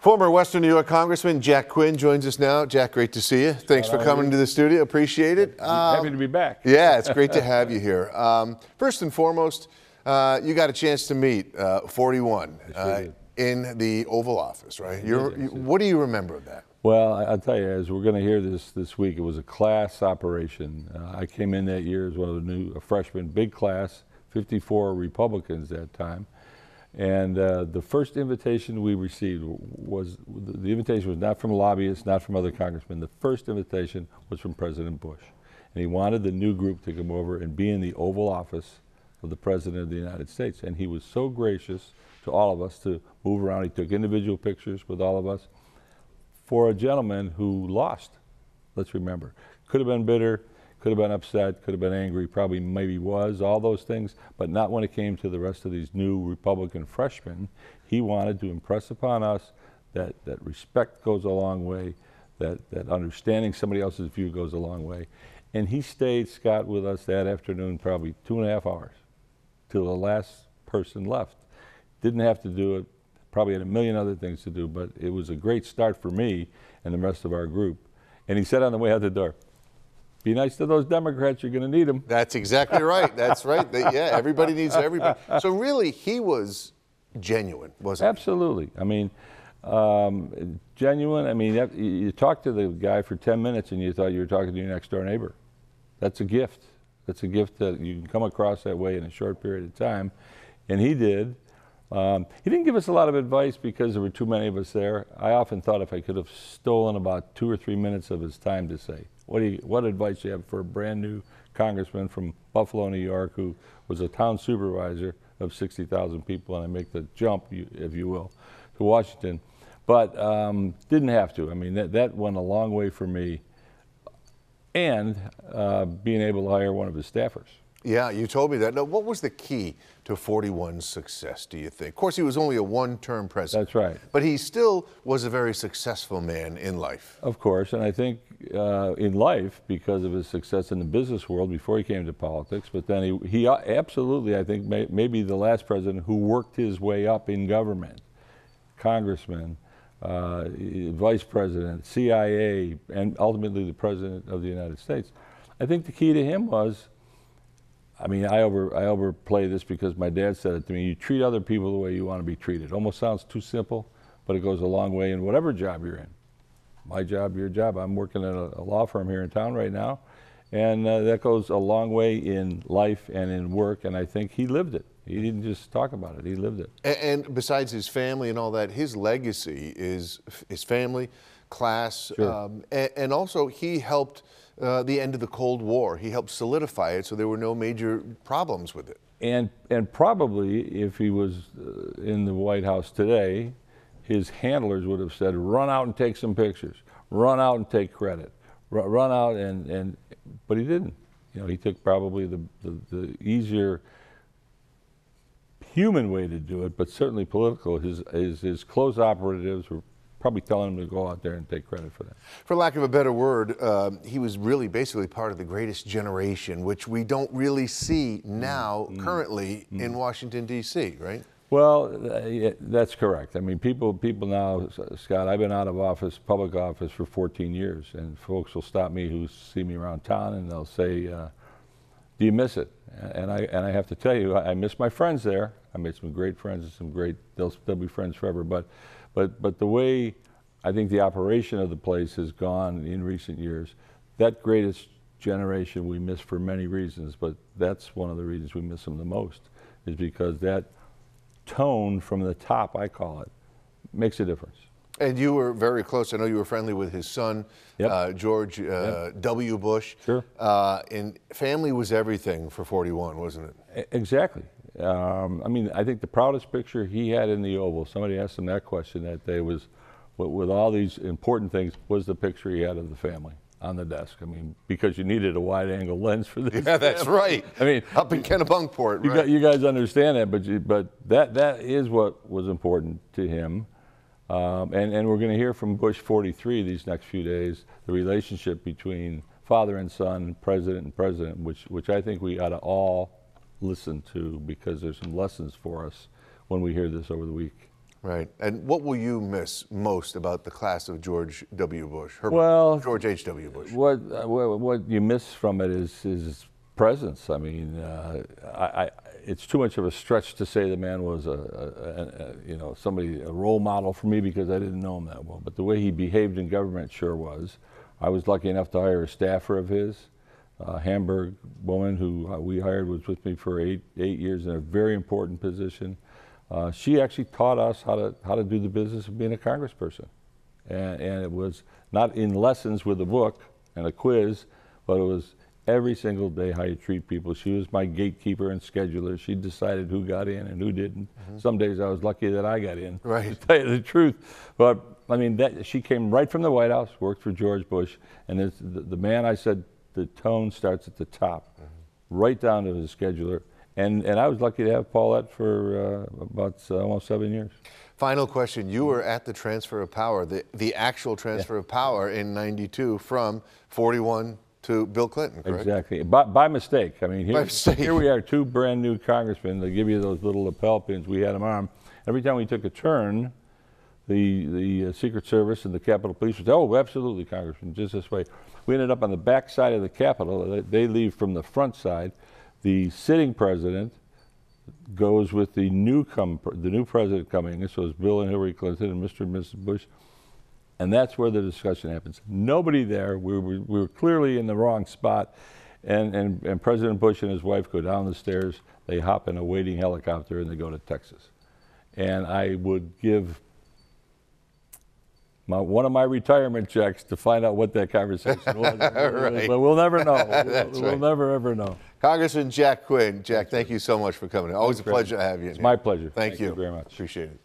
Former Western New York Congressman Jack Quinn joins us now. Jack, great to see you. Thanks for coming to the studio. Appreciate it. Happy to be back. Yeah, it's great to have you here. First and foremost, you got a chance to meet 41 in the Oval Office, right? What do you remember of that? Well, I'll tell you, as we're going to hear this week, it was a class operation. I came in that year as one of a freshman, big class, 54 Republicans that time. And the first invitation we received was, the invitation was not from lobbyists, not from other congressmen. The first invitation was from President Bush. And he wanted the new group to come over and be in the Oval Office of the President of the United States. And he was so gracious to all of us to move around. He took individual pictures with all of us. For a gentleman who lost, let's remember. Could have been bitter, could have been upset, could have been angry, probably maybe was, all those things, but not when it came to the rest of these new Republican freshmen. He wanted to impress upon us that respect goes a long way, that understanding somebody else's view goes a long way. And he stayed, Scott, with us that afternoon probably 2.5 hours till the last person left. Didn't have to do it, probably had a million other things to do, but it was a great start for me and the rest of our group. And he said on the way out the door, "Be nice to those Democrats, you're going to need them." That's exactly right. That's right. Yeah, everybody needs everybody. So really, he was genuine, wasn't he? Absolutely. I mean, genuine. I mean, you talk to the guy for 10 minutes and you thought you were talking to your next door neighbor. That's a gift. That's a gift that you can come across that way in a short period of time. And he did. He didn't give us a lot of advice because there were too many of us there. I often thought if I could have stolen about 2 or 3 minutes of his time to say, what advice do you have for a brand new congressman from Buffalo, New York, who was a town supervisor of 60,000 people, and I make the jump, if you will, to Washington. But didn't have to. I mean, that went a long way for me, and being able to hire one of his staffers. Yeah, you told me that. Now, what was the key to 41's success, do you think? Of course, he was only a one-term president. That's right. But he still was a very successful man in life. Of course, and I think in life, because of his success in the business world before he came to politics, but then he absolutely, I think, maybe the last president who worked his way up in government. Congressman, vice president, CIA, and ultimately the president of the United States. I think the key to him was, I mean, I overplay this because my dad said it to me, you treat other people the way you want to be treated. Almost sounds too simple, but it goes a long way in whatever job you're in. My job, your job. I'm working at a law firm here in town right now, and that goes a long way in life and in work, and I think he lived it. He didn't just talk about it, he lived it. And besides his family and all that, his legacy is his family, class, Sure. And also he helped the end of the Cold War. He helped solidify it so there were no major problems with it. And probably if he was in the White House today, his handlers would have said, run out and take some pictures, run out and take credit, run out but he didn't. You know, he took probably the easier human way to do it, but certainly political. His close operatives were probably telling him to go out there and take credit for that. For lack of a better word, he was really basically part of the greatest generation, which we don't really see now, currently in Washington, D.C., right? Well, that's correct. I mean, people now, Scott, I've been out of office, public office, for 14 years, and folks will stop me who see me around town and they'll say, do you miss it? And I have to tell you, I miss my friends there. I made some great friends and some great, they'll be friends forever, but the way I think the operation of the place has gone in recent years, that greatest generation we miss for many reasons, but that's one of the reasons we miss them the most, is because that tone from the top, I call it, makes a difference. And you were very close. I know you were friendly with his son, Yep. George Yep. W. Bush. Sure. And family was everything for 41, wasn't it? Exactly. I mean, I think the proudest picture he had in the Oval, somebody asked him that question that day, was, with all these important things, was the picture he had of the family on the desk. I mean, because you needed a wide-angle lens for this. Yeah, that's right. I mean, up in Kennebunkport, right? You guys understand that, but that is what was important to him. And we're going to hear from Bush 43 these next few days, the relationship between father and son, president and president, which I think we ought to all listen to, because there's some lessons for us when we hear this over the week. Right. And what will you miss most about the class of George W. Bush? George H.W. Bush. What you miss from it is his presence. I mean, it's too much of a stretch to say the man was a role model for me because I didn't know him that well. But the way he behaved in government sure was. I was lucky enough to hire a staffer of his, a Hamburg woman who we hired, was with me for eight years in a very important position. She actually taught us how to do the business of being a congressperson. And it was not in lessons with a book and a quiz, but it was every single day how you treat people. She was my gatekeeper and scheduler. She decided who got in and who didn't. Some days I was lucky that I got in, right, to tell you the truth. But I mean, she came right from the White House, worked for George Bush, and it's the man, I said, the tone starts at the top, right down to the scheduler. And I was lucky to have Paulette for about almost 7 years. Final question. You were at the transfer of power, the actual transfer of power in '92 from 41 to Bill Clinton, correct? Exactly. By mistake. I mean, here we are, two brand new congressmen. They give you those little lapel pins. We had them on. Every time we took a turn, the Secret Service and the Capitol Police would say, "Oh, absolutely, Congressman, just this way." We ended up on the back side of the Capitol. They leave from the front side. The sitting president goes with the new president coming. This was Bill and Hillary Clinton and Mr. and Mrs. Bush. And that's where the discussion happens. Nobody there. We were clearly in the wrong spot. And President Bush and his wife go down the stairs. They hop in a waiting helicopter and they go to Texas. And I would give one of my retirement checks to find out what that conversation was. Right. But we'll never know. We'll right. never, ever know. Congressman Jack Quinn. Jack, thank you so much for coming in. Always a pleasure to have you in here. It's my pleasure. Thank you very much. Appreciate it.